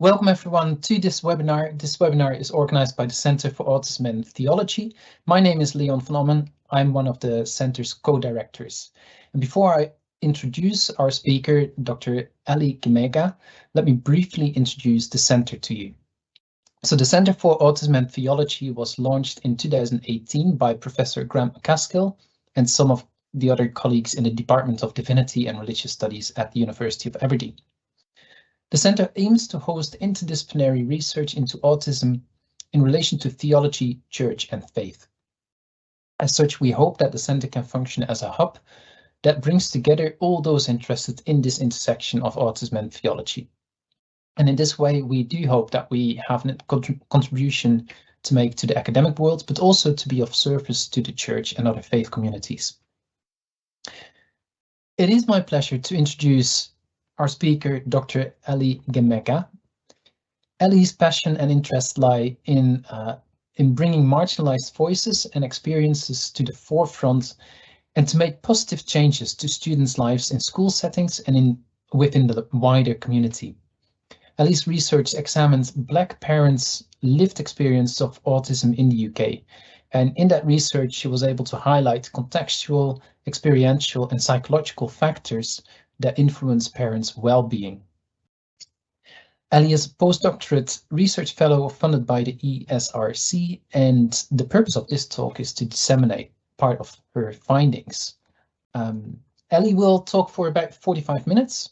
Welcome everyone to this webinar. This webinar is organized by the Center for Autism and Theology. My name is Leon van Ommen. I'm one of the center's co-directors. And before I introduce our speaker, Dr. Ali Gemega, let me briefly introduce the center to you. So the Center for Autism and Theology was launched in 2018 by Professor Grant McCaskill and some of the other colleagues in the Department of Divinity and Religious Studies at the University of Aberdeen. The Center aims to host interdisciplinary research into autism in relation to theology, church, and faith. As such, we hope that the Center can function as a hub that brings together all those interested in this intersection of autism and theology. And in this way, we do hope that we have a contribution to make to the academic world, but also to be of service to the church and other faith communities. It is my pleasure to introduce our speaker, Dr. Ali Gemega. Ali's passion and interest lie in bringing marginalized voices and experiences to the forefront and to make positive changes to students' lives in school settings and within the wider community. Ali's research examines Black parents' lived experience of autism in the UK. And in that research, she was able to highlight contextual, experiential, and psychological factors that influence parents' well-being. Ali is a postdoctorate research fellow funded by the ESRC, and the purpose of this talk is to disseminate part of her findings. Ali will talk for about 45 minutes.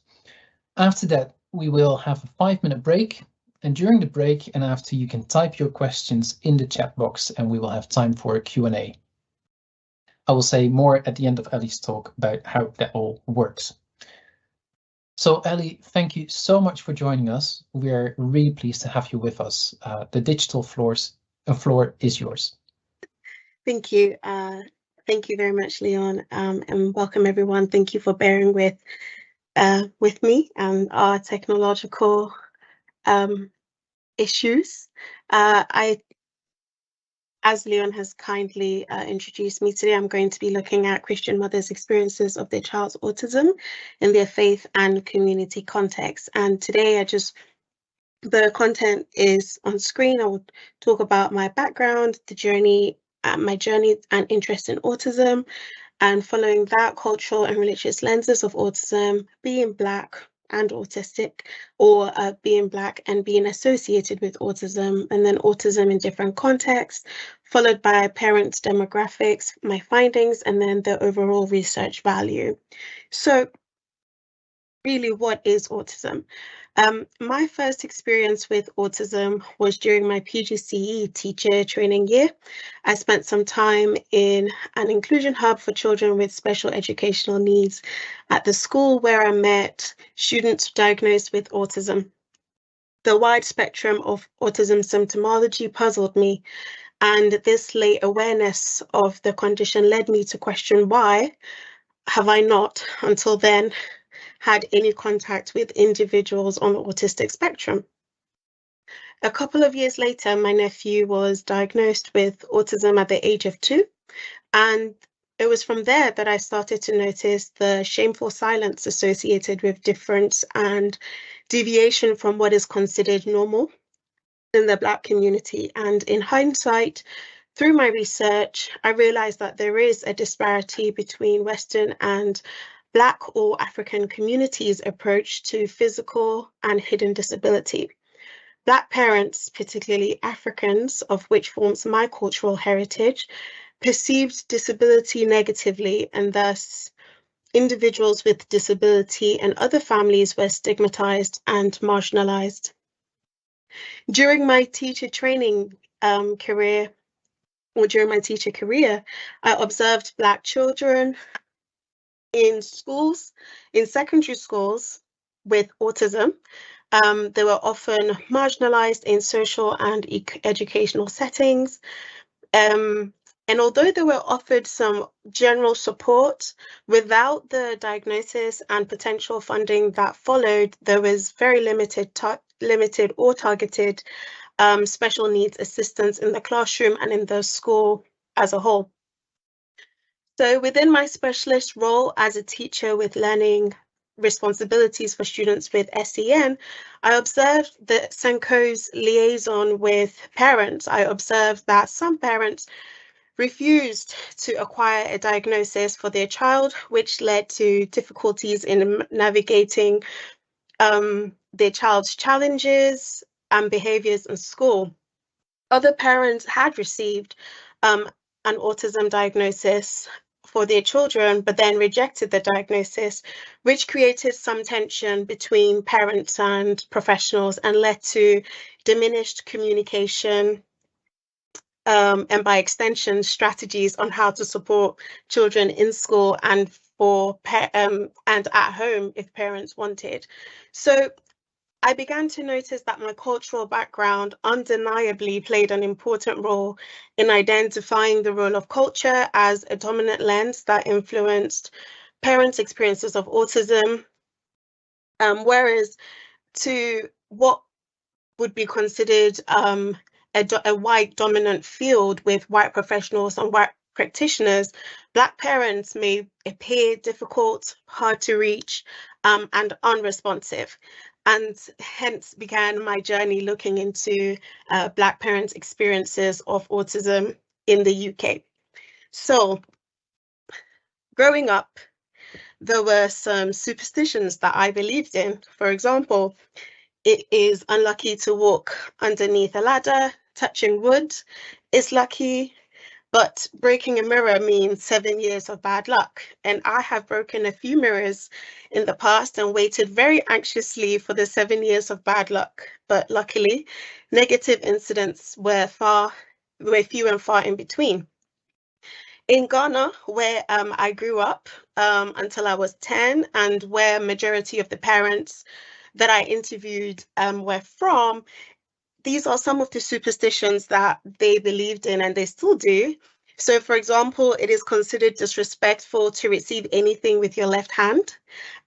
After that, we will have a 5-minute break, and during the break and after, you can type your questions in the chat box and we will have time for a Q&A. I will say more at the end of Ali's talk about how that all works. So Ali, thank you so much for joining us. We are really pleased to have you with us. The digital floor is yours. Thank you. Thank you very much, Leon, and welcome everyone. Thank you for bearing with me and our technological issues. As Leon has kindly introduced me today, I'm going to be looking at Christian mothers' experiences of their child's autism in their faith and community context. And today, the content is on screen. I will talk about my background, my journey and interest in autism, and following that, cultural and religious lenses of autism, being Black and autistic, or being Black and being associated with autism, and then autism in different contexts, followed by parents' demographics, my findings, and then the overall research value. So really, what is autism? My first experience with autism was during my PGCE teacher training year. I spent some time in an inclusion hub for children with special educational needs at the school where I met students diagnosed with autism. The wide spectrum of autism symptomology puzzled me, and this late awareness of the condition led me to question why have I not, until then, had any contact with individuals on the autistic spectrum. A couple of years later, my nephew was diagnosed with autism at the age of 2, and it was from there that I started to notice the shameful silence associated with difference and deviation from what is considered normal in the Black community. And in hindsight, through my research, I realized that there is a disparity between Western and Black or African communities' approach to physical and hidden disability. Black parents, particularly Africans, of which forms my cultural heritage, perceived disability negatively, and thus individuals with disability and other families were stigmatized and marginalized. During my teacher training career, I observed Black children in secondary schools with autism. They were often marginalized in social and educational settings. And although they were offered some general support, without the diagnosis and potential funding that followed, there was very limited or targeted special needs assistance in the classroom and in the school as a whole. So within my specialist role as a teacher with learning responsibilities for students with SEN, I observed that SENCO's liaison with parents. I observed that some parents refused to acquire a diagnosis for their child, which led to difficulties in navigating their child's challenges and behaviors in school. Other parents had received an autism diagnosis for their children, but then rejected the diagnosis, which created some tension between parents and professionals and led to diminished communication, and by extension, strategies on how to support children in school and and at home if parents wanted. So I began to notice that my cultural background undeniably played an important role in identifying the role of culture as a dominant lens that influenced parents' experiences of autism, whereas to what would be considered a white dominant field with white professionals and white practitioners, Black parents may appear difficult, hard to reach, and unresponsive. And hence began my journey looking into Black parents' experiences of autism in the UK. So growing up, there were some superstitions that I believed in. For example, it is unlucky to walk underneath a ladder. Touching wood is lucky, but breaking a mirror means 7 years of bad luck. And I have broken a few mirrors in the past and waited very anxiously for the 7 years of bad luck. But luckily, negative incidents were few and far in between. In Ghana, where I grew up until I was 10, and where majority of the parents that I interviewed were from, these are some of the superstitions that they believed in and they still do. So, for example, it is considered disrespectful to receive anything with your left hand.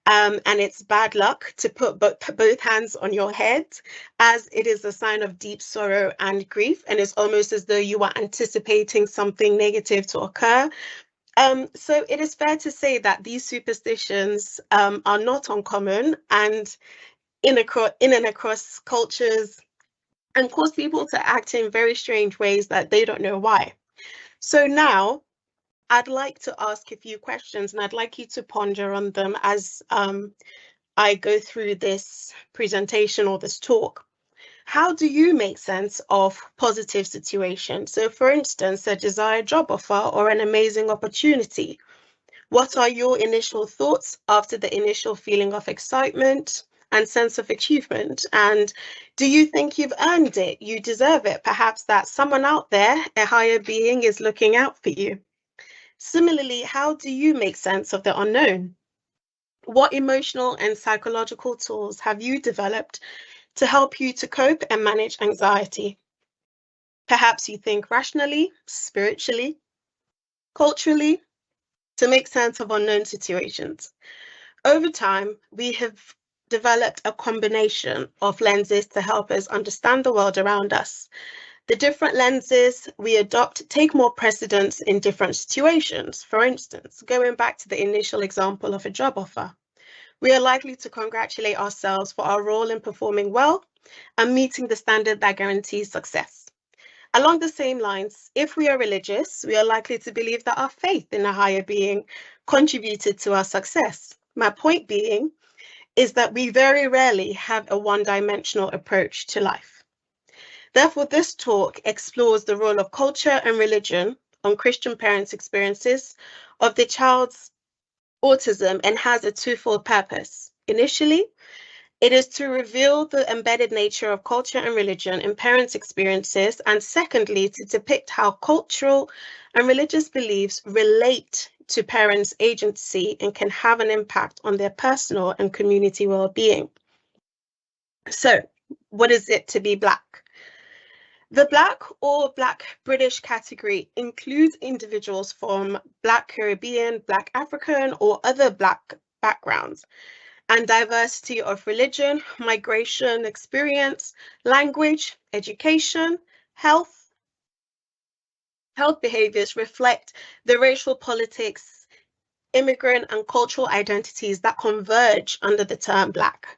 And it's bad luck to put both hands on your head, as it is a sign of deep sorrow and grief. And it's almost as though you are anticipating something negative to occur. So it is fair to say that these superstitions are not uncommon and in and across cultures, and cause people to act in very strange ways that they don't know why. So now I'd like to ask a few questions and I'd like you to ponder on them as I go through this presentation or this talk. How do you make sense of positive situations? So for instance, a desired job offer or an amazing opportunity. What are your initial thoughts after the initial feeling of excitement and sense of achievement? And do you think you've earned it? You deserve it? Perhaps that someone out there, a higher being, is looking out for you. Similarly, how do you make sense of the unknown? What emotional and psychological tools have you developed to help you to cope and manage anxiety? Perhaps you think rationally, spiritually, culturally, to make sense of unknown situations. Over time, we have developed a combination of lenses to help us understand the world around us. The different lenses we adopt take more precedence in different situations. For instance, going back to the initial example of a job offer, we are likely to congratulate ourselves for our role in performing well and meeting the standard that guarantees success. Along the same lines, if we are religious, we are likely to believe that our faith in a higher being contributed to our success. My point being is that we very rarely have a one-dimensional approach to life. Therefore, this talk explores the role of culture and religion on Christian parents' experiences of their child's autism and has a twofold purpose. Initially, it is to reveal the embedded nature of culture and religion in parents' experiences, and secondly, to depict how cultural and religious beliefs relate to parents' agency and can have an impact on their personal and community well-being. So, what is it to be Black? The Black or Black British category includes individuals from Black Caribbean, Black African, or other Black backgrounds, and diversity of religion, migration experience, language, education, health behaviors reflect the racial politics immigrant, and cultural identities that converge under the term Black,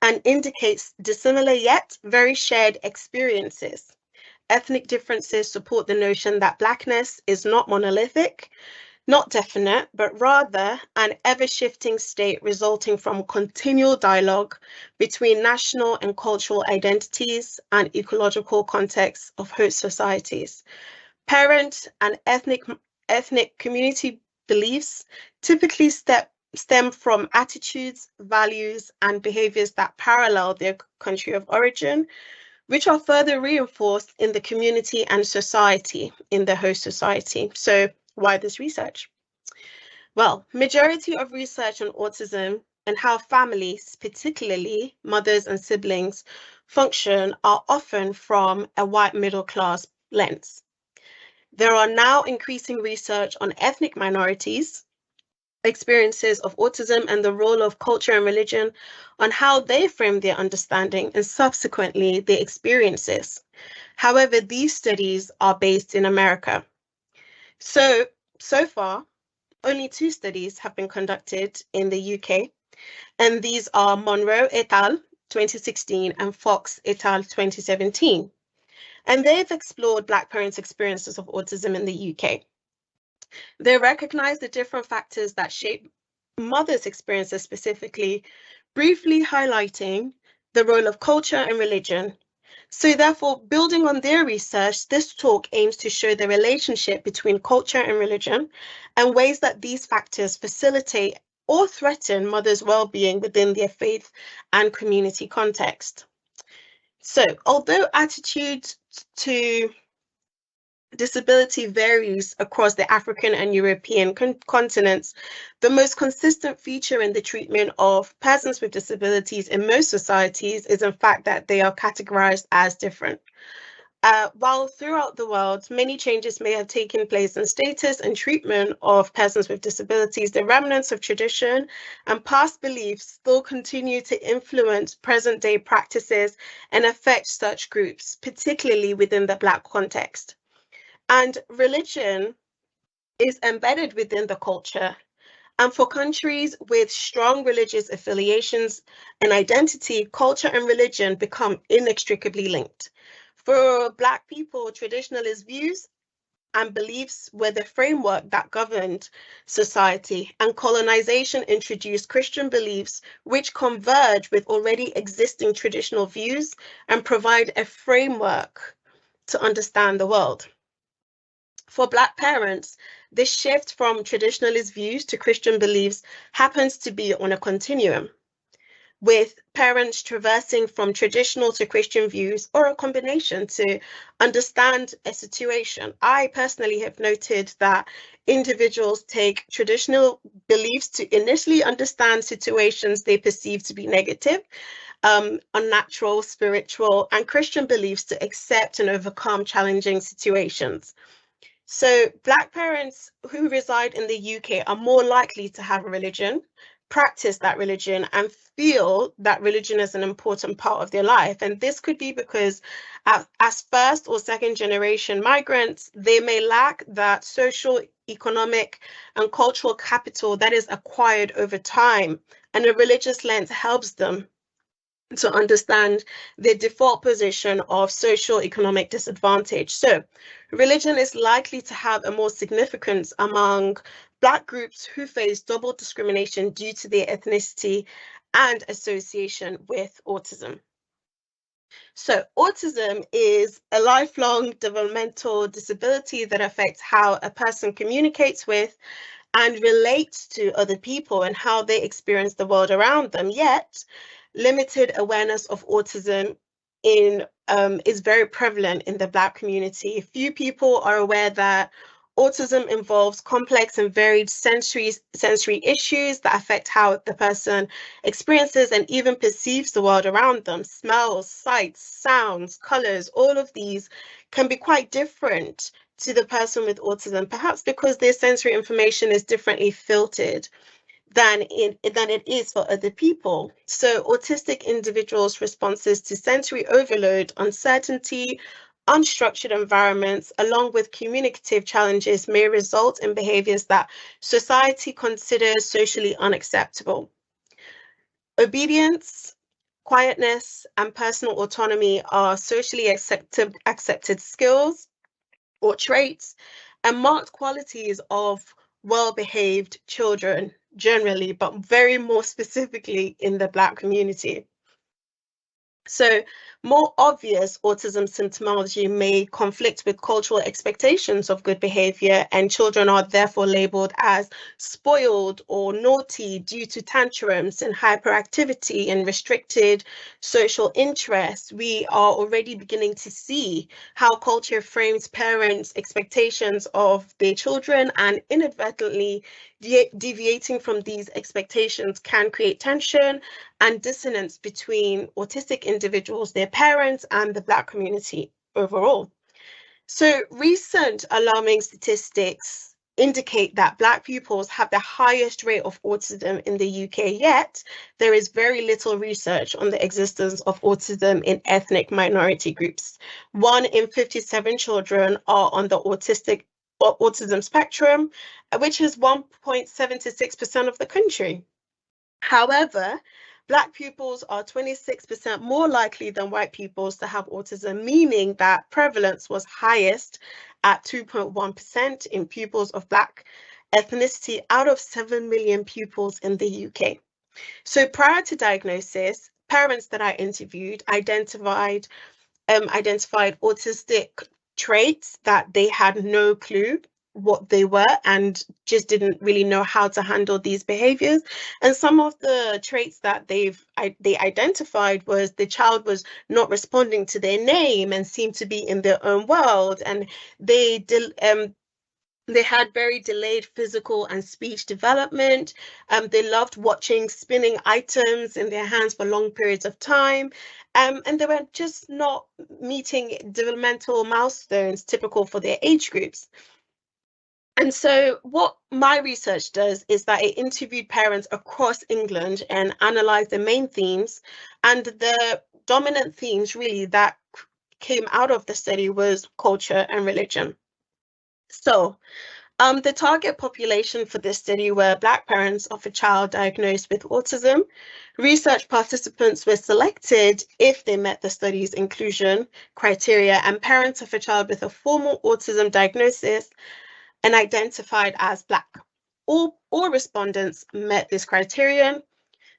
and indicates dissimilar yet very shared experiences. Ethnic differences support the notion that Blackness is not monolithic, not definite, but rather an ever-shifting state resulting from continual dialogue between national and cultural identities and ecological contexts of host societies. Parent and ethnic community beliefs typically stem from attitudes, values, and behaviors that parallel their country of origin, which are further reinforced in the community and society in the host society. So why this research? Well, majority of research on autism and how families, particularly mothers and siblings, function are often from a white middle class lens. There are now increasing research on ethnic minorities, experiences of autism, and the role of culture and religion on how they frame their understanding and subsequently their experiences. However, these studies are based in America. So far, only 2 studies have been conducted in the UK, and these are Monroe et al. 2016 and Fox et al. 2017. And they've explored Black parents' experiences of autism in the UK. They recognize the different factors that shape mothers' experiences specifically, briefly highlighting the role of culture and religion. So therefore, building on their research, this talk aims to show the relationship between culture and religion and ways that these factors facilitate or threaten mothers' well-being within their faith and community context. So although attitudes to disability varies across the African and European continents, the most consistent feature in the treatment of persons with disabilities in most societies is in fact that they are categorized as different. While throughout the world, many changes may have taken place in status and treatment of persons with disabilities, the remnants of tradition and past beliefs still continue to influence present-day practices and affect such groups, particularly within the Black context. And religion is embedded within the culture. And for countries with strong religious affiliations and identity, culture and religion become inextricably linked. For Black people, traditionalist views and beliefs were the framework that governed society, and colonization introduced Christian beliefs which converge with already existing traditional views and provide a framework to understand the world. For Black parents, this shift from traditionalist views to Christian beliefs happens to be on a continuum, with parents traversing from traditional to Christian views or a combination to understand a situation. I personally have noted that individuals take traditional beliefs to initially understand situations they perceive to be negative, unnatural, spiritual, and Christian beliefs to accept and overcome challenging situations. So Black parents who reside in the UK are more likely to have a religion, practice that religion, and feel that religion is an important part of their life. And this could be because as first or second generation migrants, they may lack that social, economic, and cultural capital that is acquired over time. And a religious lens helps them to understand the default position of social-economic disadvantage. So religion is likely to have a more significance among Black groups who face double discrimination due to their ethnicity and association with autism. So autism is a lifelong developmental disability that affects how a person communicates with and relates to other people and how they experience the world around them. Yet, limited awareness of autism is very prevalent in the Black community. Few people are aware that autism involves complex and varied sensory issues that affect how the person experiences and even perceives the world around them. Smells, sights, sounds, colors, all of these can be quite different to the person with autism, perhaps because their sensory information is differently filtered than it is for other people. So autistic individuals' responses to sensory overload, uncertainty, unstructured environments, along with communicative challenges, may result in behaviors that society considers socially unacceptable. Obedience, quietness, and personal autonomy are socially accepted skills or traits and marked qualities of well-behaved children generally, but very more specifically in the Black community. So more obvious autism symptomology may conflict with cultural expectations of good behavior, and children are therefore labeled as spoiled or naughty due to tantrums and hyperactivity and restricted social interests. We are already beginning to see how culture frames parents' expectations of their children, and inadvertently deviating from these expectations can create tension and dissonance between autistic individuals, their parents, and the Black community overall. So recent alarming statistics indicate that Black pupils have the highest rate of autism in the UK, yet there is very little research on the existence of autism in ethnic minority groups. 1 in 57 children are on the autism spectrum, which is 1.76% of the country. However, Black pupils are 26% more likely than white pupils to have autism, meaning that prevalence was highest at 2.1% in pupils of Black ethnicity out of 7 million pupils in the UK. So prior to diagnosis, parents that I interviewed identified autistic traits that they had no clue what they were and just didn't really know how to handle these behaviors. And some of the traits that they identified was the child was not responding to their name and seemed to be in their own world, and they had very delayed physical and speech development. They loved watching spinning items in their hands for long periods of time. And they were just not meeting developmental milestones typical for their age groups. And so what my research does is that it interviewed parents across England and analysed the main themes. And the dominant themes really that came out of the study was culture and religion. So the target population for this study were Black parents of a child diagnosed with autism. Research participants were selected if they met the study's inclusion criteria, and parents of a child with a formal autism diagnosis and identified as Black. All respondents met this criterion.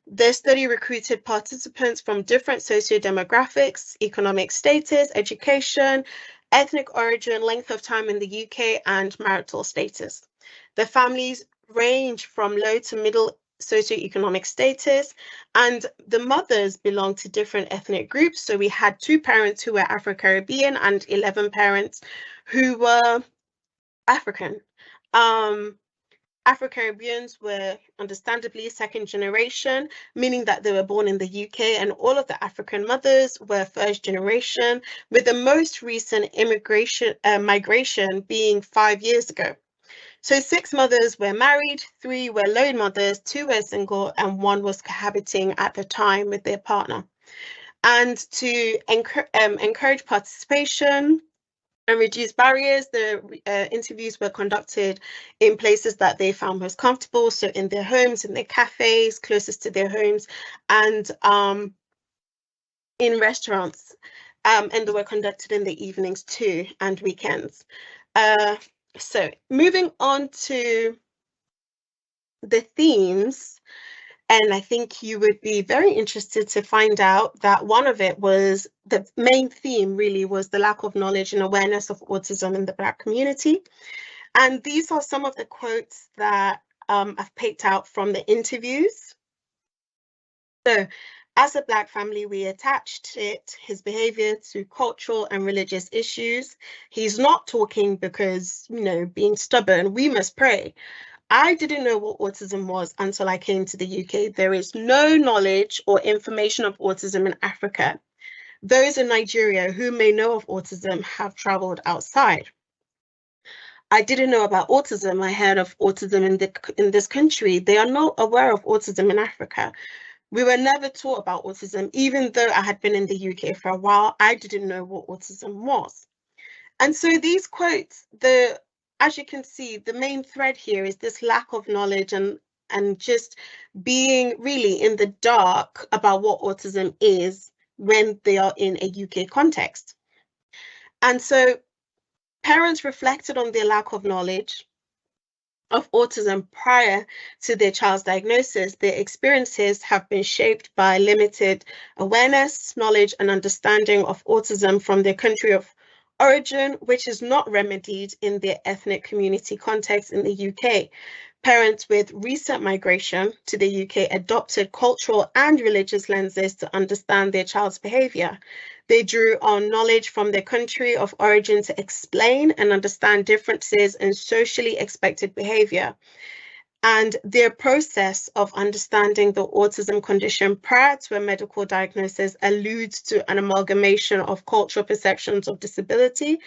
The study recruited participants from different socio-demographics, economic status, education, ethnic origin, length of time in the UK, and marital status. The families range from low to middle socioeconomic status, and the mothers belong to different ethnic groups. So we had 2 parents who were Afro-Caribbean and 11 parents who were African. Afro-Caribbeans were understandably second generation, meaning that they were born in the UK, and all of the African mothers were first generation, with the most recent migration being 5 years ago. So 6 mothers were married, 3 were lone mothers, 2 were single, and 1 was cohabiting at the time with their partner. And to encourage participation and reduce barriers, the interviews were conducted in places that they found most comfortable, so in their homes, in their cafes, closest to their homes, and in restaurants. And they were conducted in the evenings too, and weekends. So moving on to the themes, and I think you would be very interested to find out that one of it was, the main theme really was the lack of knowledge and awareness of autism in the Black community. And these are some of the quotes that I've picked out from the interviews. So, as a Black family, we attached his behavior to cultural and religious issues. He's not talking because, being stubborn, we must pray. I didn't know what autism was until I came to the UK. There is no knowledge or information of autism in Africa. Those in Nigeria who may know of autism have traveled outside. I didn't know about autism. I heard of autism in this country. They are not aware of autism in Africa. We were never taught about autism. Even though I had been in the UK for a while, I didn't know what autism was. And so these quotes, as you can see, the main thread here is this lack of knowledge and just being really in the dark about what autism is when they are in a UK context. And so parents reflected on their lack of knowledge of autism prior to their child's diagnosis. Their experiences have been shaped by limited awareness, knowledge, and understanding of autism from their country of origin, which is not remedied in their ethnic community context in the UK. Parents with recent migration to the UK adopted cultural and religious lenses to understand their child's behaviour. They drew on knowledge from their country of origin to explain and understand differences in socially expected behaviour. And their process of understanding the autism condition prior to a medical diagnosis alludes to an amalgamation of cultural perceptions of disability,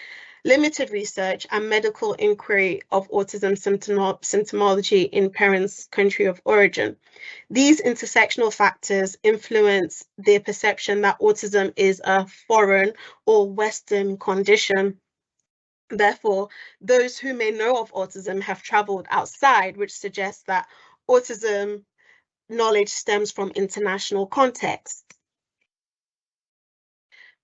limited research, and medical inquiry of autism symptomology in parents' country of origin. These intersectional factors influence their perception that autism is a foreign or Western condition. Therefore, those who may know of autism have traveled outside, which suggests that autism knowledge stems from international context.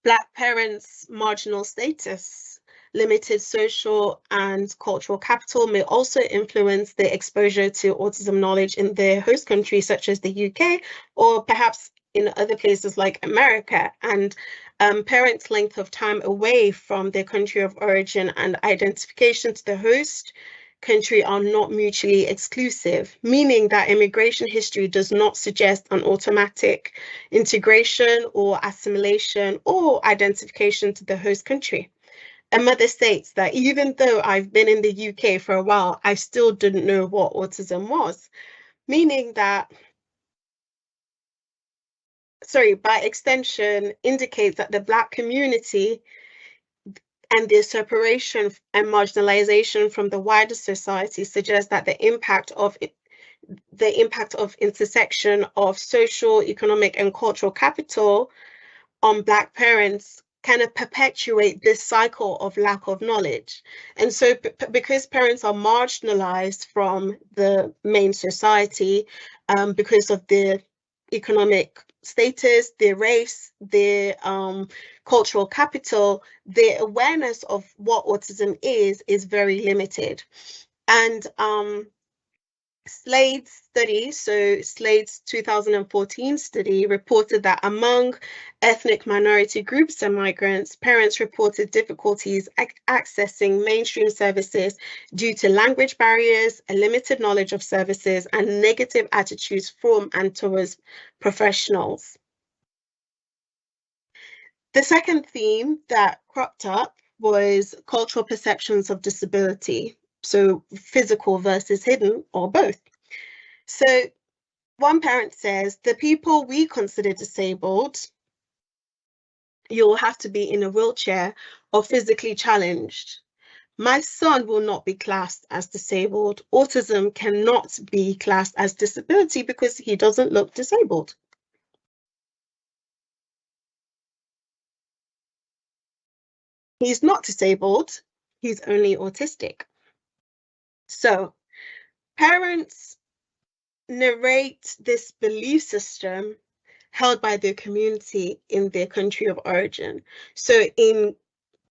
Black parents' marginal status, limited social and cultural capital may also influence their exposure to autism knowledge in their host country, such as the UK, or perhaps in other places like America. And parents' length of time away from their country of origin and identification to the host country are not mutually exclusive, meaning that immigration history does not suggest an automatic integration or assimilation or identification to the host country. A mother states that even though I've been in the UK for a while, I still didn't know what autism was, meaning that, by extension, indicates that the Black community and their separation and marginalization from the wider society suggests that the impact of intersection of social, economic, and cultural capital on Black parents kind of perpetuate this cycle of lack of knowledge. And so because parents are marginalized from the main society because of their economic status, their race, their cultural capital, their awareness of what autism is very limited. And Slade's study, so Slade's 2014 study, reported that among ethnic minority groups and migrants, parents reported difficulties accessing mainstream services due to language barriers, a limited knowledge of services, and negative attitudes from and towards professionals. The second theme that cropped up was cultural perceptions of disability. So physical versus hidden, or both. So one parent says, the people we consider disabled, you'll have to be in a wheelchair or physically challenged. My son will not be classed as disabled. Autism cannot be classed as disability because he doesn't look disabled. He's not disabled, he's only autistic. So parents narrate this belief system held by their community in their country of origin. So in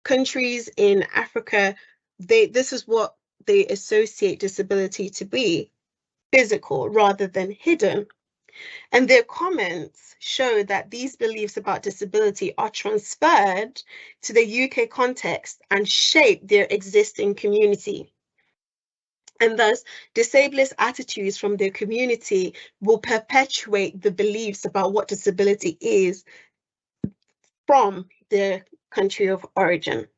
countries in Africa, this is what they associate disability to be, physical rather than hidden. And their comments show that these beliefs about disability are transferred to the UK context and shape their existing community. And thus, disabled attitudes from their community will perpetuate the beliefs about what disability is from their country of origin.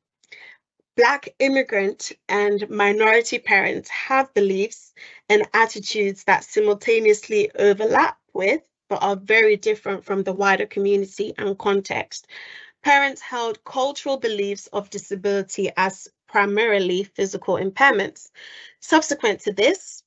Black immigrant and minority parents have beliefs and attitudes that simultaneously overlap with, but are very different from the wider community and context. Parents held cultural beliefs of disability as primarily physical impairments. Subsequent to this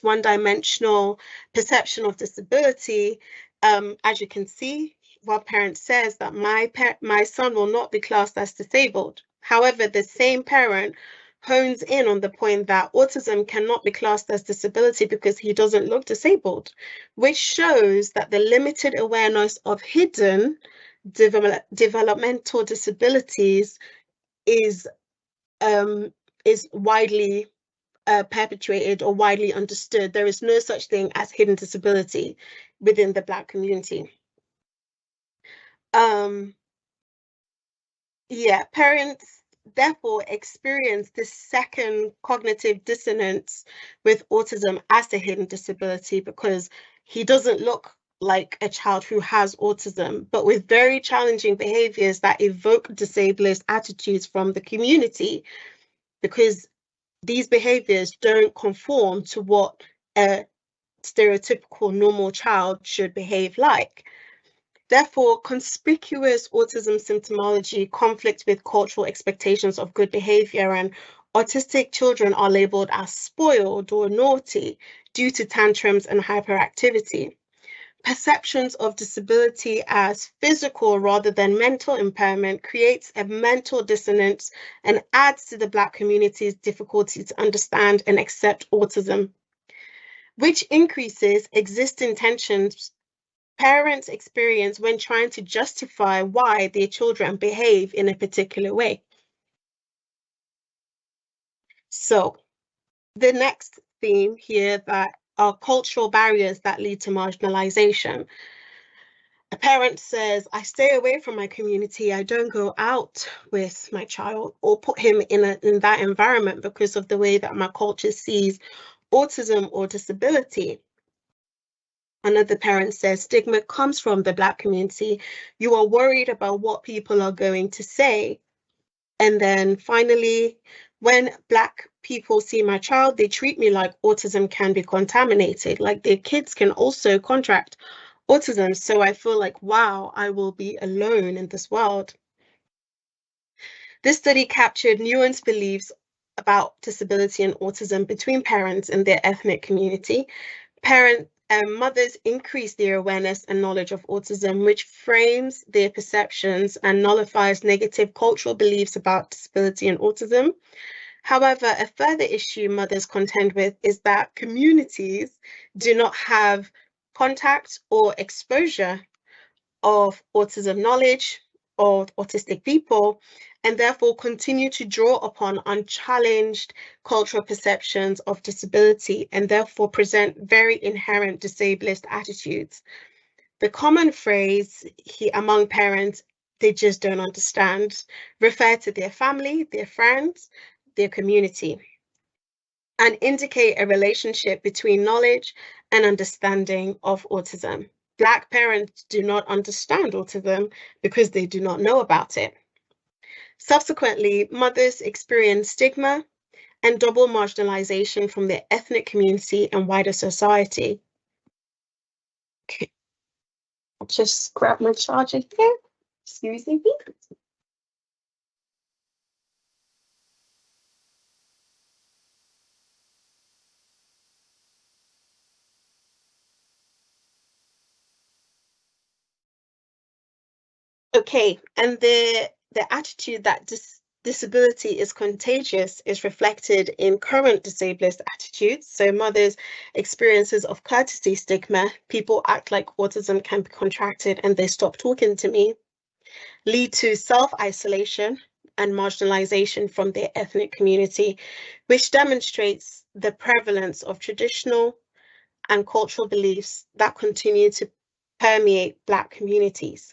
one-dimensional perception of disability, as you can see one parent says that my son will not be classed as disabled. However, the same parent hones in on the point that autism cannot be classed as disability because he doesn't look disabled, which shows that the limited awareness of hidden developmental disabilities is widely perpetuated or widely understood. There is no such thing as hidden disability within the Black community. Yeah, parents therefore experience this second cognitive dissonance with autism as a hidden disability because he doesn't look like a child who has autism, but with very challenging behaviors that evoke disableist attitudes from the community, because these behaviors don't conform to what a stereotypical normal child should behave like. Therefore, conspicuous autism symptomology conflicts with cultural expectations of good behavior, and autistic children are labeled as spoiled or naughty due to tantrums and hyperactivity. Perceptions of disability as physical rather than mental impairment creates a mental dissonance and adds to the Black community's difficulty to understand and accept autism, which increases existing tensions parents experience when trying to justify why their children behave in a particular way. So the next theme here that are cultural barriers that lead to marginalization. A parent says, I stay away from my community. I don't go out with my child or put him in that environment because of the way that my culture sees autism or disability. Another parent says, stigma comes from the Black community. You are worried about what people are going to say. And then finally, when Black people see my child, they treat me like autism can be contaminated, like their kids can also contract autism. So I feel like, wow, I will be alone in this world. This study captured nuanced beliefs about disability and autism between parents and their ethnic community. Mothers increase their awareness and knowledge of autism, which frames their perceptions and nullifies negative cultural beliefs about disability and autism. However, a further issue mothers contend with is that communities do not have contact or exposure of autism knowledge or autistic people, and therefore continue to draw upon unchallenged cultural perceptions of disability and therefore present very inherent disableist attitudes. The common phrase among parents, they just don't understand, refer to their family, their friends, their community, and indicate a relationship between knowledge and understanding of autism. Black parents do not understand autism because they do not know about it. Subsequently, mothers experience stigma and double marginalization from their ethnic community and wider society. Okay. I'll just grab my charger here. Excuse me. Okay, and the attitude that disability is contagious is reflected in current disableist attitudes. So mothers' experiences of courtesy stigma, people act like autism can be contracted and they stop talking to me, lead to self-isolation and marginalization from their ethnic community, which demonstrates the prevalence of traditional and cultural beliefs that continue to permeate Black communities.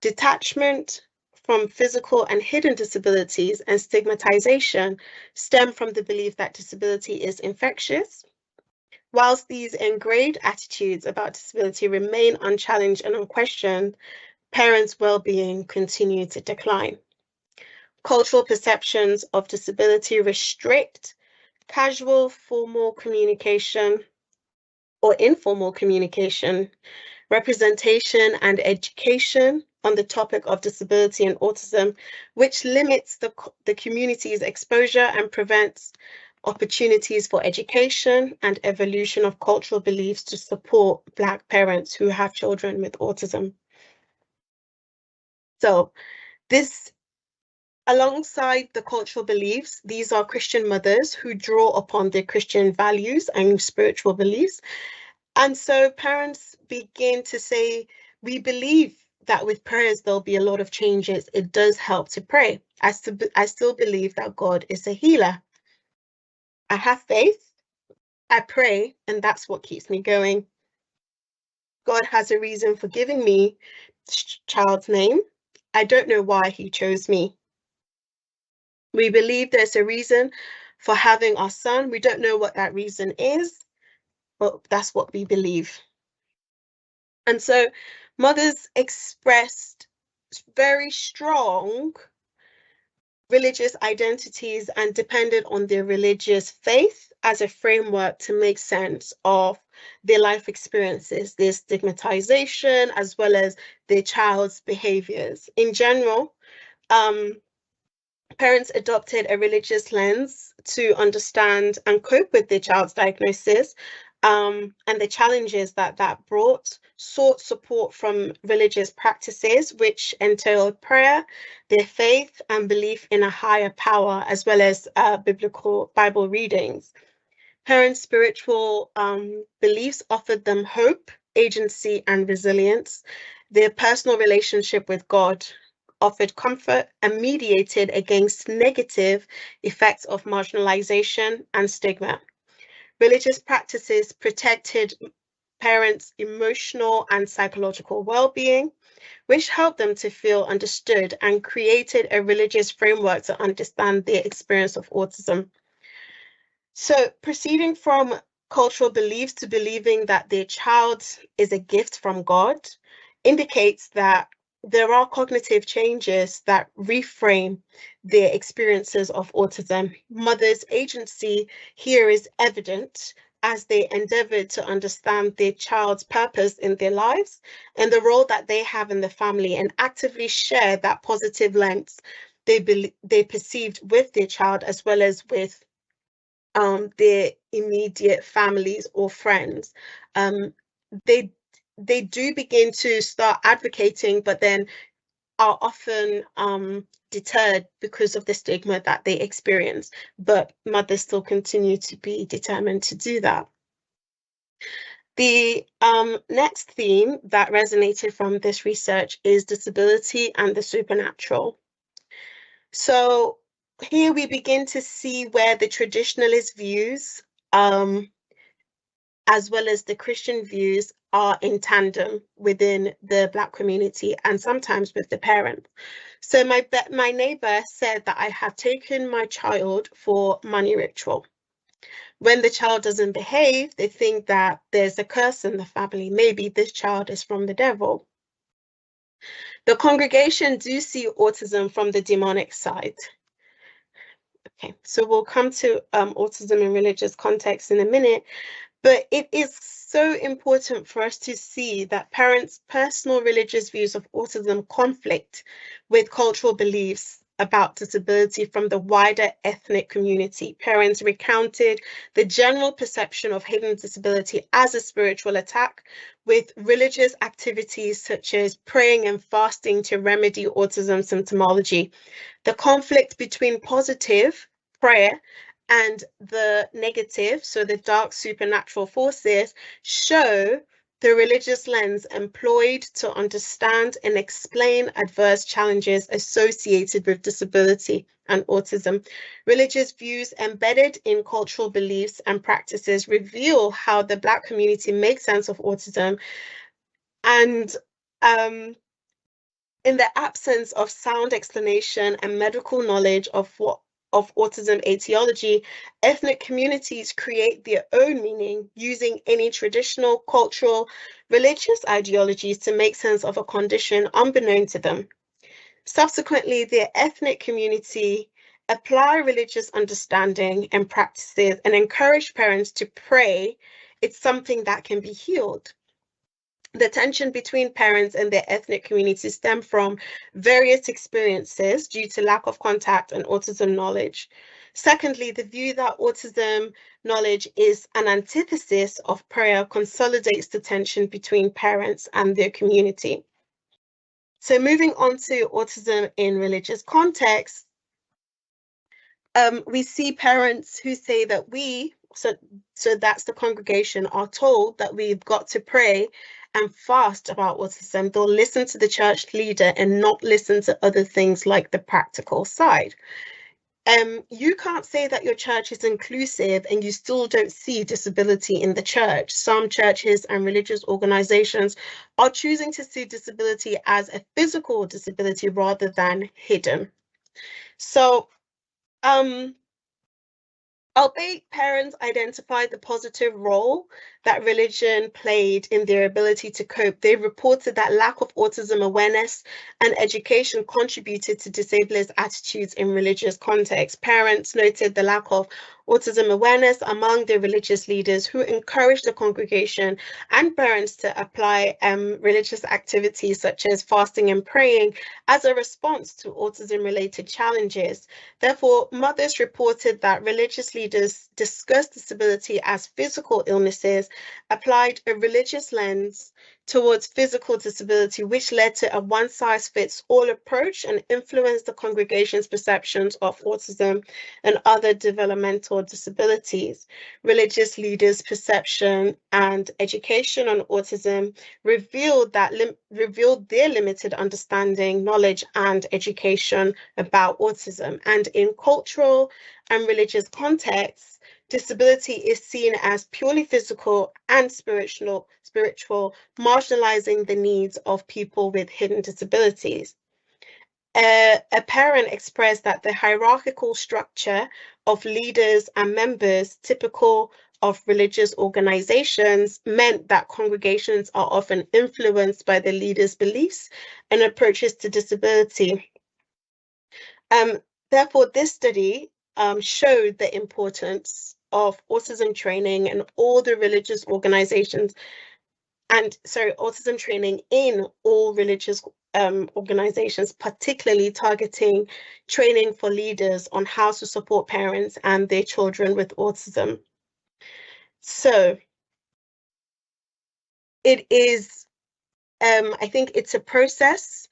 Detachment from physical and hidden disabilities and stigmatization stem from the belief that disability is infectious. Whilst these ingrained attitudes about disability remain unchallenged and unquestioned, parents' well-being continue to decline. Cultural perceptions of disability restrict casual, formal communication or informal communication, representation and education on the topic of disability and autism, which limits the community's exposure and prevents opportunities for education and evolution of cultural beliefs to support Black parents who have children with autism. So this, alongside the cultural beliefs, these are Christian mothers who draw upon their Christian values and spiritual beliefs. And so parents begin to say, we believe that with prayers, there'll be a lot of changes. It does help to pray. I still believe that God is a healer. I have faith, I pray, and that's what keeps me going. God has a reason for giving me this child's name. I don't know why he chose me. We believe there's a reason for having our son. We don't know what that reason is, but that's what we believe. And so mothers expressed very strong religious identities and depended on their religious faith as a framework to make sense of their life experiences, their stigmatization, as well as their child's behaviors. In general, parents adopted a religious lens to understand and cope with their child's diagnosis and the challenges that brought, sought support from religious practices, which entailed prayer, their faith, and belief in a higher power, as well as biblical Bible readings. Parents' spiritual beliefs offered them hope, agency, and resilience. Their personal relationship with God offered comfort and mediated against negative effects of marginalization and stigma. Religious practices protected parents' emotional and psychological well-being, which helped them to feel understood and created a religious framework to understand their experience of autism. So proceeding from cultural beliefs to believing that their child is a gift from God indicates that there are cognitive changes that reframe their experiences of autism. Mothers' agency here is evident as they endeavored to understand their child's purpose in their lives and the role that they have in the family and actively share that positive lens they perceived with their child as well as with their immediate families or friends. They do begin to start advocating, but then are often deterred because of the stigma that they experience. But mothers still continue to be determined to do that. The next theme that resonated from this research is disability and the supernatural. So here we begin to see where the traditionalist views as well as the Christian views are in tandem within the Black community and sometimes with the parents. So my neighbor said that I have taken my child for money ritual. When the child doesn't behave, they think that there's a curse in the family. Maybe this child is from the devil. The congregation do see autism from the demonic side. Okay, so we'll come to autism in religious context in a minute, but it is so important for us to see that parents' personal religious views of autism conflict with cultural beliefs about disability from the wider ethnic community. Parents recounted the general perception of hidden disability as a spiritual attack, with religious activities such as praying and fasting to remedy autism symptomology. The conflict between positive prayer and the negative, so the dark supernatural forces, show the religious lens employed to understand and explain adverse challenges associated with disability and autism. Religious views embedded in cultural beliefs and practices reveal how the Black community makes sense of autism, and in the absence of sound explanation and medical knowledge of autism etiology, ethnic communities create their own meaning using any traditional, cultural, religious ideologies to make sense of a condition unbeknown to them. Subsequently, their ethnic community apply religious understanding and practices and encourage parents to pray. It's something that can be healed. The tension between parents and their ethnic community stem from various experiences due to lack of contact and autism knowledge. Secondly, the view that autism knowledge is an antithesis of prayer consolidates the tension between parents and their community. So moving on to autism in religious context, we see parents who say that so that's the congregation, are told that we've got to pray and fast about autism. They'll listen to the church leader and not listen to other things like the practical side. You can't say that your church is inclusive and you still don't see disability in the church. Some churches and religious organizations are choosing to see disability as a physical disability rather than hidden. So, albeit parents identified the positive role that religion played in their ability to cope, they reported that lack of autism awareness and education contributed to disabler's attitudes in religious contexts. Parents noted the lack of autism awareness among the religious leaders who encouraged the congregation and parents to apply religious activities such as fasting and praying as a response to autism-related challenges. Therefore, mothers reported that religious leaders discussed disability as physical illnesses, applied a religious lens towards physical disability, which led to a one-size-fits-all approach and influenced the congregation's perceptions of autism and other developmental disabilities. Religious leaders' perception and education on autism revealed their limited understanding, knowledge, and education about autism. And in cultural and religious contexts, disability is seen as purely physical and spiritual, marginalizing the needs of people with hidden disabilities. A parent expressed that the hierarchical structure of leaders and members, typical of religious organizations, meant that congregations are often influenced by the leaders' beliefs and approaches to disability. Therefore, this study showed the importance of autism training and all the religious organizations, autism training in all religious organizations, particularly targeting training for leaders on how to support parents and their children with autism. So it is, I think it's a process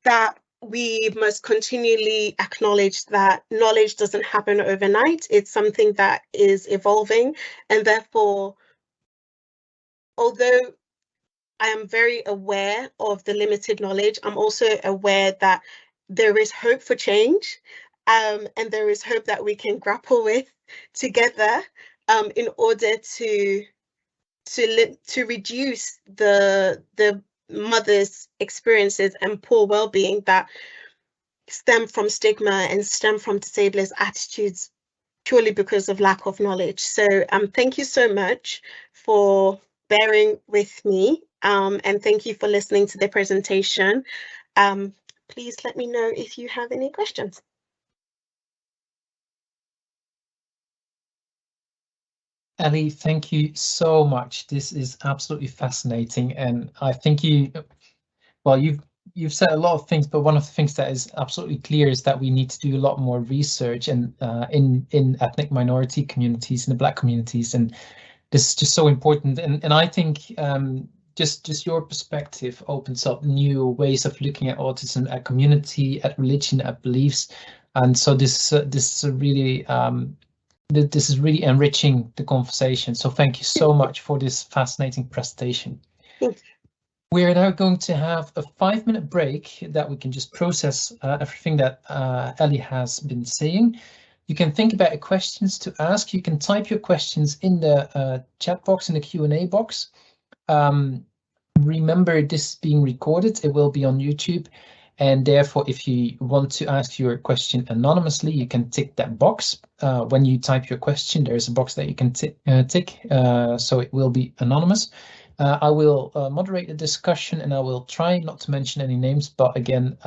that we must continually acknowledge that knowledge doesn't happen overnight. It's something that is evolving, and therefore, although I am very aware of the limited knowledge, I'm also aware that there is hope for change, and there is hope that we can grapple with together in order to reduce the mother's experiences and poor well-being that stem from stigma and stem from disablers' attitudes purely because of lack of knowledge. So thank you so much for bearing with me, and thank you for listening to the presentation. Please let me know if you have any questions. Ellie, thank you so much. This is absolutely fascinating, and I think you've said a lot of things, but one of the things that is absolutely clear is that we need to do a lot more research and in ethnic minority communities, in the Black communities, and this is just so important. And I think just your perspective opens up new ways of looking at autism, at community, at religion, at beliefs, and so this is really this is really enriching the conversation. So thank you so much for this fascinating presentation. We are now going to have a 5-minute break that we can just process everything that Ellie has been saying. You can think about questions to ask. You can type your questions in the chat box, in the Q&A box. Remember, this is being recorded. It will be on YouTube. And therefore, if you want to ask your question anonymously, you can tick that box. When you type your question, there's a box that you can tick, so it will be anonymous. I will moderate the discussion, and I will try not to mention any names, but again,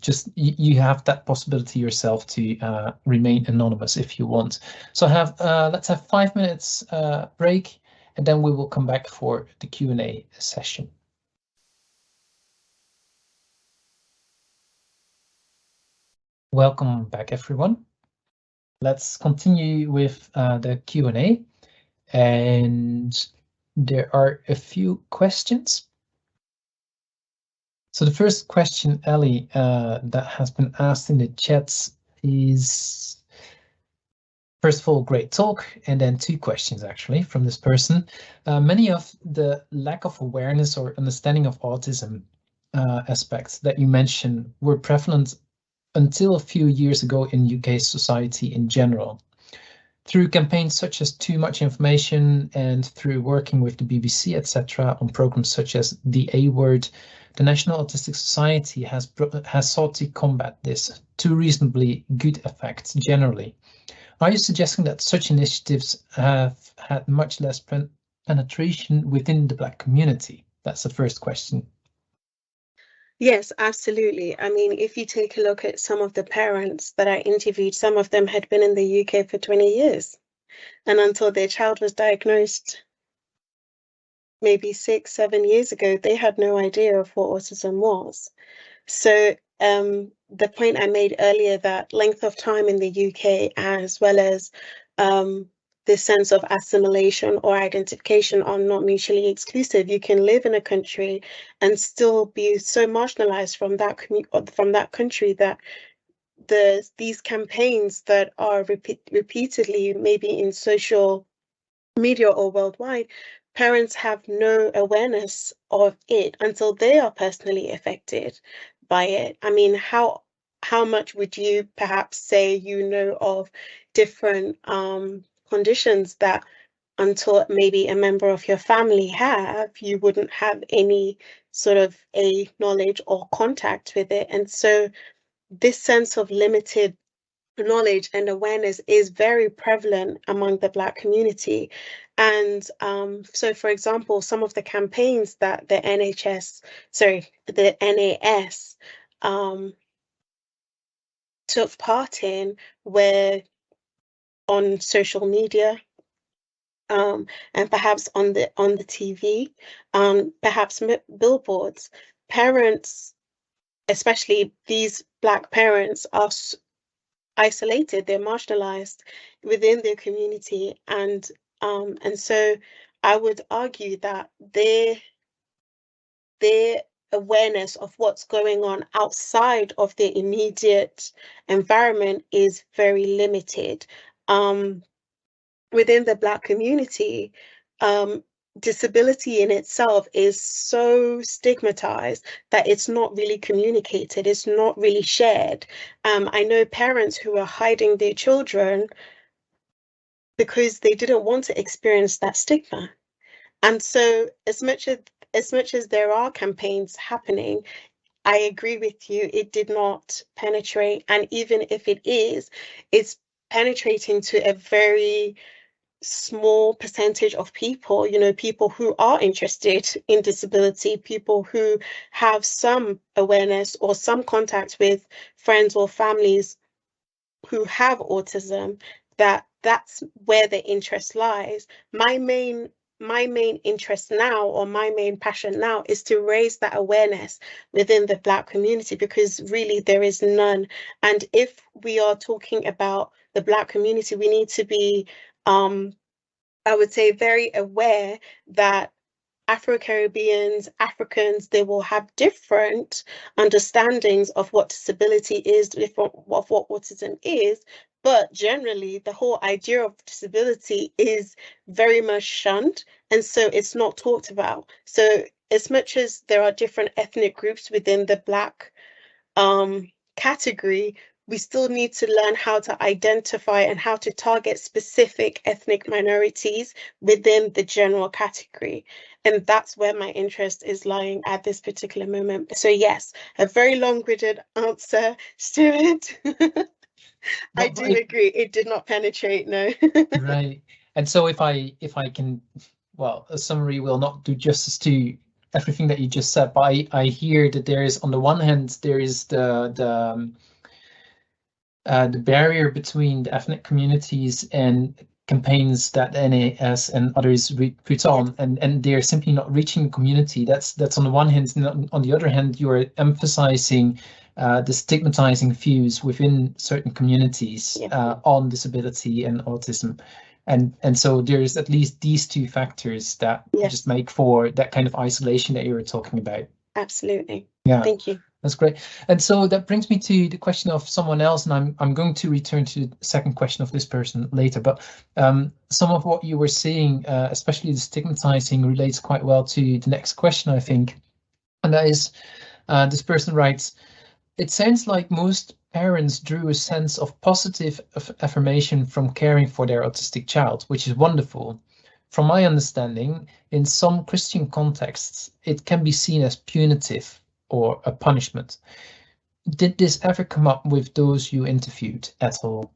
just you have that possibility yourself to remain anonymous if you want. So let's have 5 minutes break, and then we will come back for the Q&A session. Welcome back, everyone. Let's continue with the Q&A, and there are a few questions. So the first question, Ellie, that has been asked in the chats is, first of all, great talk, and then two questions actually from this person. Many of the lack of awareness or understanding of autism aspects that you mentioned were prevalent until a few years ago in UK society in general. Through campaigns such as Too Much Information and through working with the BBC, etc., on programs such as The A Word, the National Autistic Society has sought to combat this to reasonably good effects generally. Are you suggesting that such initiatives have had much less penetration within the Black community? That's the first question. Yes, absolutely. I mean, if you take a look at some of the parents that I interviewed, some of them had been in the UK for 20 years. And until their child was diagnosed maybe 6, 7 years ago, they had no idea of what autism was. So the point I made earlier, that length of time in the UK, as well as this sense of assimilation or identification, are not mutually exclusive. You can live in a country and still be so marginalized from that country that these campaigns that are repeatedly, maybe in social media or worldwide, parents have no awareness of it until they are personally affected by it. I mean, how much would you perhaps say you know of different conditions that until maybe a member of your family have, you wouldn't have any sort of a knowledge or contact with it. And so this sense of limited knowledge and awareness is very prevalent among the Black community. And so, for example, some of the campaigns that the NAS took part in were on social media, and perhaps on the TV, perhaps billboards. Parents, especially these Black parents, are isolated, they're marginalized within their community, and so I would argue that their awareness of what's going on outside of their immediate environment is very limited. Within the Black community, disability in itself is so stigmatized that it's not really communicated, it's not really shared. I know parents who are hiding their children because they didn't want to experience that stigma. And so as much as there are campaigns happening, I agree with you, it did not penetrate. And even if it is, it's penetrating to a very small percentage of people, people who are interested in disability, people who have some awareness or some contact with friends or families who have autism, that's where the interest lies. My main interest now, or my main passion now, is to raise that awareness within the Black community, because really there is none. And if we are talking about the Black community, we need to be I would say very aware that Afro-Caribbeans, Africans, they will have different understandings of what disability is, different of what autism is. But generally, the whole idea of disability is very much shunned, and so it's not talked about. So as much as there are different ethnic groups within the Black category, we still need to learn how to identify and how to target specific ethnic minorities within the general category. And that's where my interest is lying at this particular moment. So yes, a very long-winded answer, Stuart. I do agree, it did not penetrate, no. Right. And so if I can, well, a summary will not do justice to everything that you just said, but I hear that there is, on the one hand, there is the barrier between the ethnic communities and campaigns that NAS and others put on, and they're simply not reaching the community. That's on the one hand. And on the other hand, you're emphasizing the stigmatizing views within certain communities on disability and autism. And so there's at least these two factors that just make for that kind of isolation that you were talking about. Absolutely. Yeah. Thank you. That's great. And so that brings me to the question of someone else, and I'm going to return to the second question of this person later. But some of what you were saying, especially the stigmatizing, relates quite well to the next question, I think. And that is, this person writes, it sounds like most parents drew a sense of positive affirmation from caring for their autistic child, which is wonderful. From my understanding, in some Christian contexts, it can be seen as punitive or a punishment. Did this ever come up with those you interviewed at all?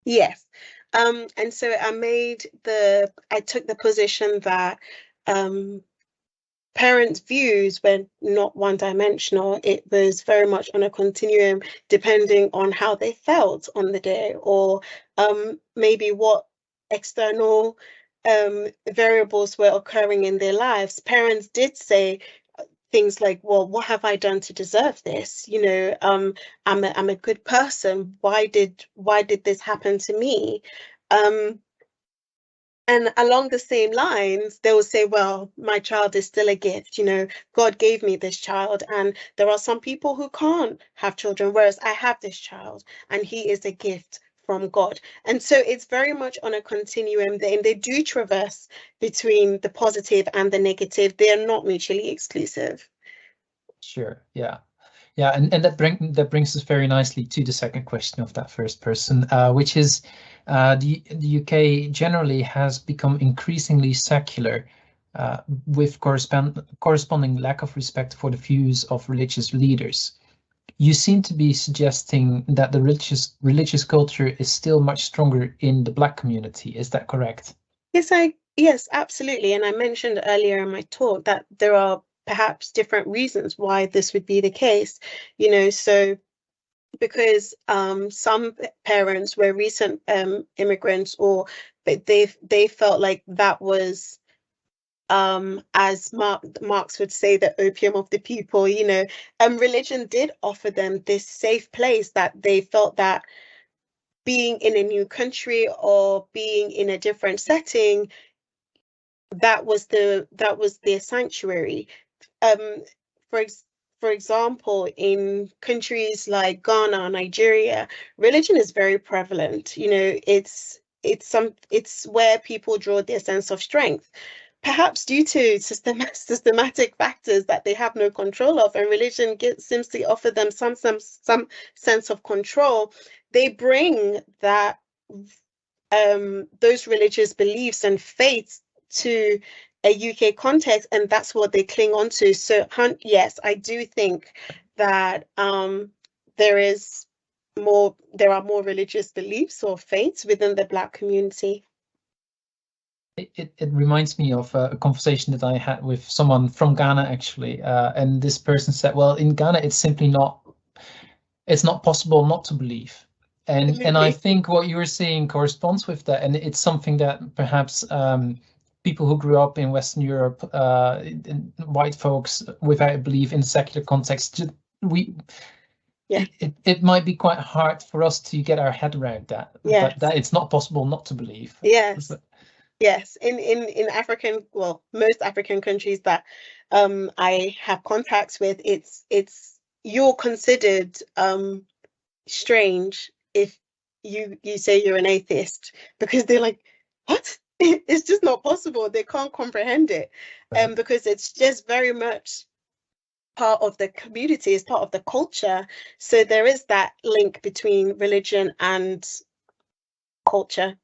Yes. And so I took the position that parents' views were not one-dimensional. It was very much on a continuum, depending on how they felt on the day, or maybe what external variables were occurring in their lives. Parents did say things like, well, what have I done to deserve this? You know, I'm a good person. Why did this happen to me? And along the same lines, they will say, well, my child is still a gift. You know, God gave me this child. And there are some people who can't have children, whereas I have this child and he is a gift from God. And so it's very much on a continuum. They do traverse between the positive and the negative. They are not mutually exclusive. Sure. Yeah. Yeah, and that brings us very nicely to the second question of that first person, which is the UK generally has become increasingly secular, with corresponding lack of respect for the views of religious leaders. You seem to be suggesting that the religious culture is still much stronger in the Black community. Is that correct? Yes, absolutely. And I mentioned earlier in my talk that there are perhaps different reasons why this would be the case. You know, so because some parents were recent immigrants, or but they felt like that was as Marx would say, the opium of the people. You know, religion did offer them this safe place that they felt that being in a new country or being in a different setting, that was their sanctuary. Um, for for example, in countries like Ghana, Nigeria, religion is very prevalent. You know, it's where people draw their sense of strength, perhaps due to systematic factors that they have no control of, and religion seems to offer them some sense of control. They bring that those religious beliefs and faiths to a UK context, and that's what they cling on to. So, yes, I do think that there are more religious beliefs or faiths within the Black community. It reminds me of a conversation that I had with someone from Ghana, actually, and this person said, well, in Ghana, it's not possible not to believe. And I think what you were saying corresponds with that, and it's something that perhaps people who grew up in Western Europe, white folks without a belief in secular context, it might be quite hard for us to get our head around that. Yes. But that it's not possible not to believe. Yes. Yes, in African, well, most African countries that I have contacts with, it's you're considered strange if you say you're an atheist, because they're like, what? It's just not possible. They can't comprehend it, because it's just very much part of the community, it's part of the culture. So there is that link between religion and culture.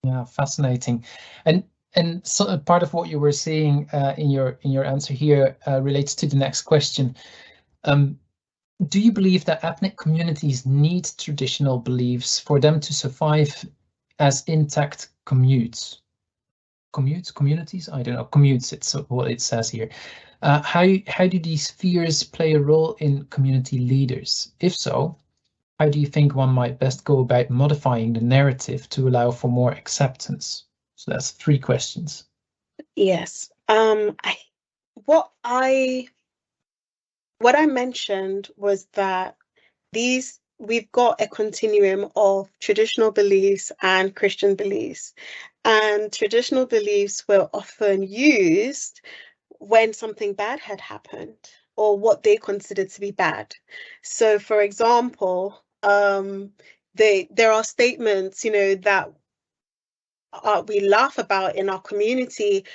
Yeah, fascinating. And so part of what you were saying in your answer here relates to the next question. Do you believe that ethnic communities need traditional beliefs for them to survive as intact communities? I don't know. Commutes. It's what it says here. How do these fears play a role in community leaders? If so, how do you think one might best go about modifying the narrative to allow for more acceptance? So that's 3 questions. Yes. What I mentioned was that we've got a continuum of traditional beliefs and Christian beliefs, and traditional beliefs were often used when something bad had happened. or what they consider to be bad. So, for example, there are statements, that we laugh about in our community.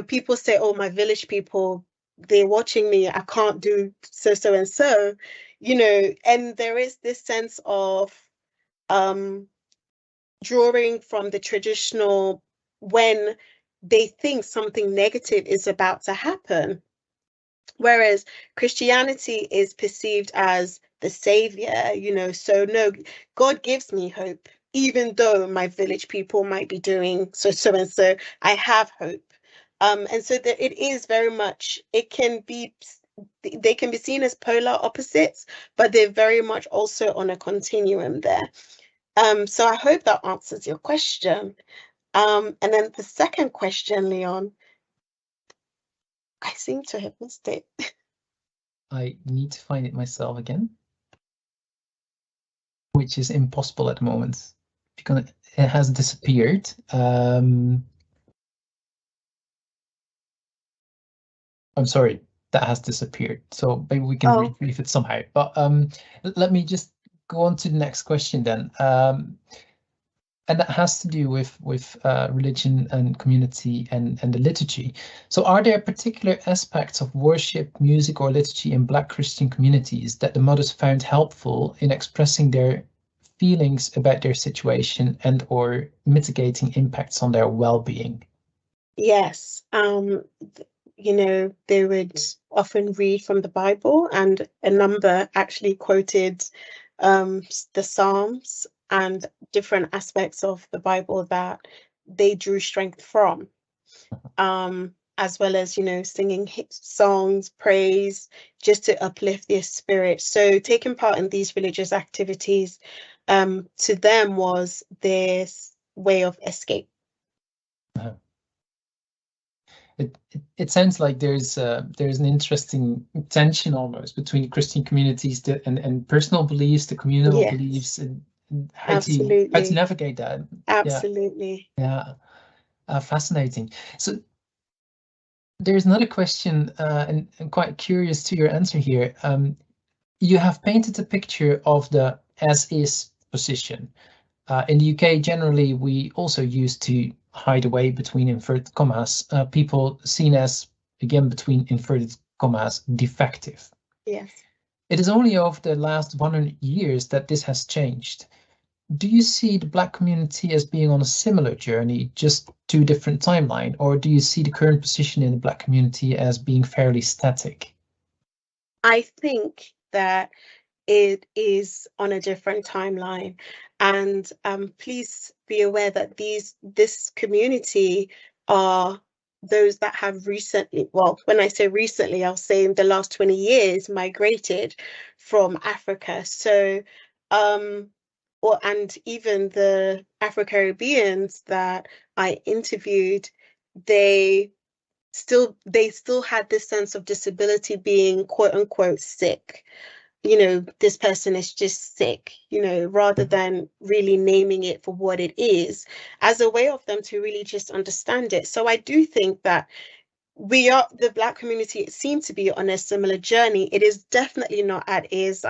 People say, "Oh, my village people, they're watching me. I can't do so and so," and there is this sense of um, drawing from the traditional when they think something negative is about to happen. Whereas Christianity is perceived as the savior, so no, God gives me hope, even though my village people might be doing so and so, I have hope. And so that it is very much, they can be seen as polar opposites, but they're very much also on a continuum there. So I hope that answers your question. And then the second question, Leon, I seem to have missed it. I need to find it myself again, which is impossible at the moment because it has disappeared. I'm sorry, that has disappeared. So maybe we can retrieve it somehow. But let me just go on to the next question then. And that has to do with religion and community and the liturgy. So are there particular aspects of worship, music, or liturgy in Black Christian communities that the mothers found helpful in expressing their feelings about their situation and or mitigating impacts on their well-being? Yes. They would often read from the Bible, and a number actually quoted the Psalms and different aspects of the Bible that they drew strength from, as well as, singing hit songs, praise, just to uplift their spirit. So taking part in these religious activities to them was their way of escape. It sounds like there's an interesting tension almost between Christian communities and personal beliefs, the communal beliefs, and how to navigate that. Absolutely. Yeah. Fascinating. So there's another question, and I'm quite curious to your answer here. You have painted a picture of the as is position. In the UK, generally, we also used to hide away between inverted commas, people seen as, again, between inverted commas, defective. Yes. It is only over the last 100 years that this has changed. Do you see the Black community as being on a similar journey, just to a different timeline, or do you see the current position in the Black community as being fairly static? I think that it is on a different timeline, and please be aware that this community are those that have recently, well, when I say recently, I'll say in the last 20 years, migrated from Africa. So and even the Afro-Caribbeans that I interviewed, they still had this sense of disability being quote unquote sick. This person is just sick, rather than really naming it for what it is, as a way of them to really just understand it. So I do think that the Black community, it seems to be on a similar journey. It is definitely not as is.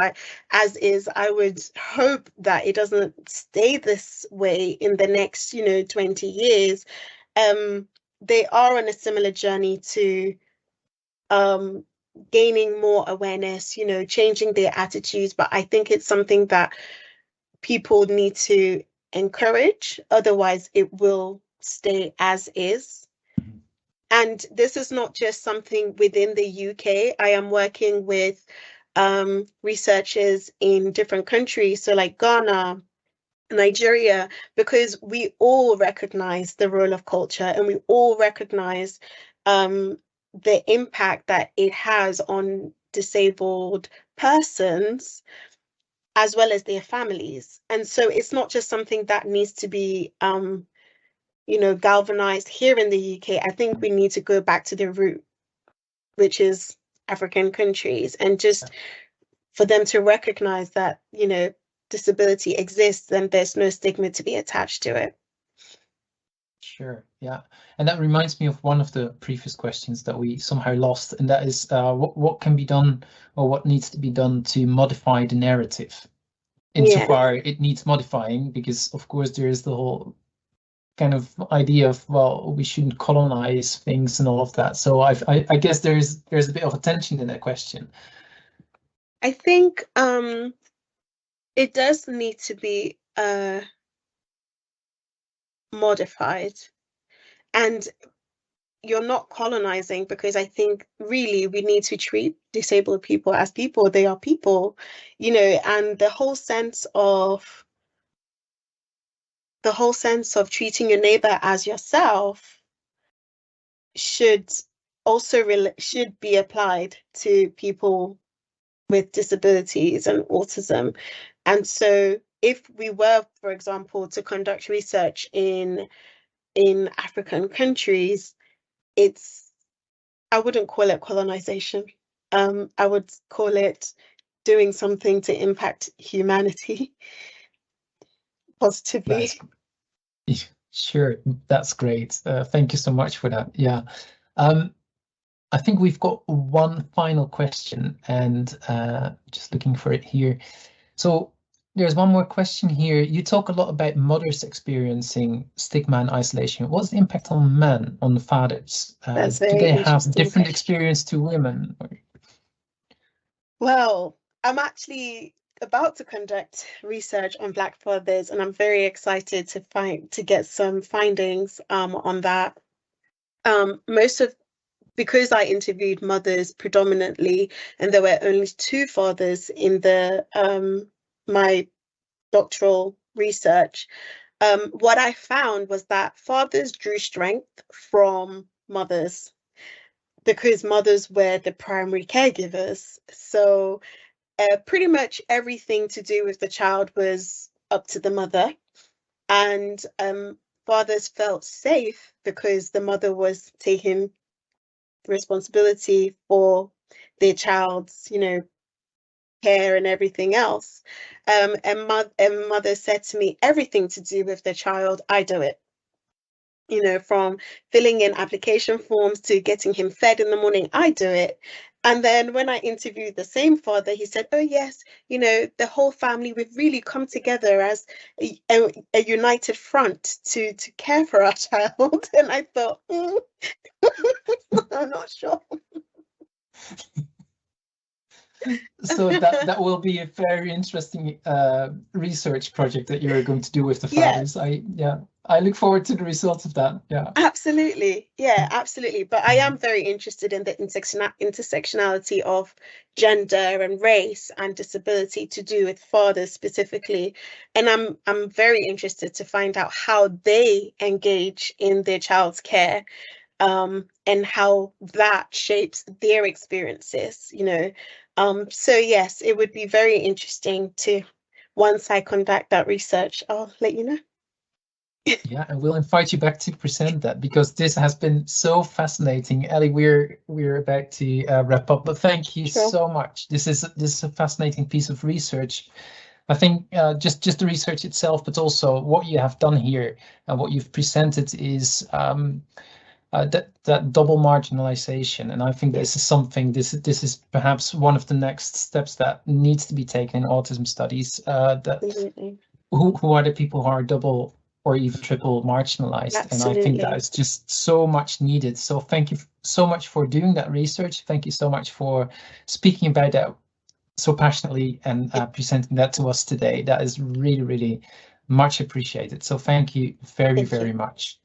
I would hope that it doesn't stay this way in the next, 20 years. They are on a similar journey to gaining more awareness, changing their attitudes. But I think it's something that people need to encourage, otherwise it will stay as is. And this is not just something within the UK. I am working with researchers in different countries, so like Ghana, Nigeria, because we all recognize the role of culture, and we all recognize the impact that it has on disabled persons as well as their families. And so it's not just something that needs to be galvanized here in the UK. I think we need to go back to the root, which is African countries, and just for them to recognize that, disability exists and there's no stigma to be attached to it. Sure, yeah. And that reminds me of one of the previous questions that we somehow lost, and that is what can be done, or what needs to be done to modify the narrative, insofar it needs modifying, because of course there is the whole kind of idea of, well, we shouldn't colonize things and all of that. So I guess there's a bit of a tension in that question. I think it does need to be modified, and you're not colonizing, because I think really we need to treat disabled people as people. They are people, you know, and the whole sense of treating your neighbor as yourself should also should be applied to people with disabilities and autism. And so if we were, for example, to conduct research in African countries, I wouldn't call it colonization. I would call it doing something to impact humanity positively. Sure, that's great. Thank you so much for that. Yeah. I think we've got one final question, and just looking for it here. So there's one more question here. You talk a lot about mothers experiencing stigma and isolation. What's the impact on men, on the fathers? Do they have different experience to women? Well, I'm actually about to conduct research on Black fathers, and I'm very excited to get some findings on that. Because I interviewed mothers predominantly, and there were only 2 fathers in the my doctoral research. What I found was that fathers drew strength from mothers, because mothers were the primary caregivers. So pretty much everything to do with the child was up to the mother, and fathers felt safe because the mother was taking responsibility for their child's, care and everything else. And mother said to me, everything to do with the child, I do it. From filling in application forms to getting him fed in the morning, I do it. And then when I interviewed the same father, he said, oh, yes, the whole family, we've really come together as a united front to care for our child. And I thought, I'm not sure. So that will be a very interesting research project that you're going to do with the fathers. I look forward to the results of that. Yeah. Absolutely. Yeah, absolutely. But I am very interested in the intersectionality of gender and race and disability to do with fathers specifically. And I'm very interested to find out how they engage in their child's care, and how that shapes their experiences, So yes, it would be very interesting to, once I conduct that research, I'll let you know. Yeah, and we'll invite you back to present that, because this has been so fascinating. Ellie, we're about to wrap up, but thank you so much. This is a fascinating piece of research. I think just the research itself, but also what you have done here and what you've presented is that double marginalization. And I think this is something. This is perhaps one of the next steps that needs to be taken in autism studies. Who are the people who are double or even triple marginalized? Absolutely. And I think that is just so much needed. So thank you so much for doing that research. Thank you so much for speaking about that so passionately and presenting that to us today. That is really, really much appreciated. So thank you very much.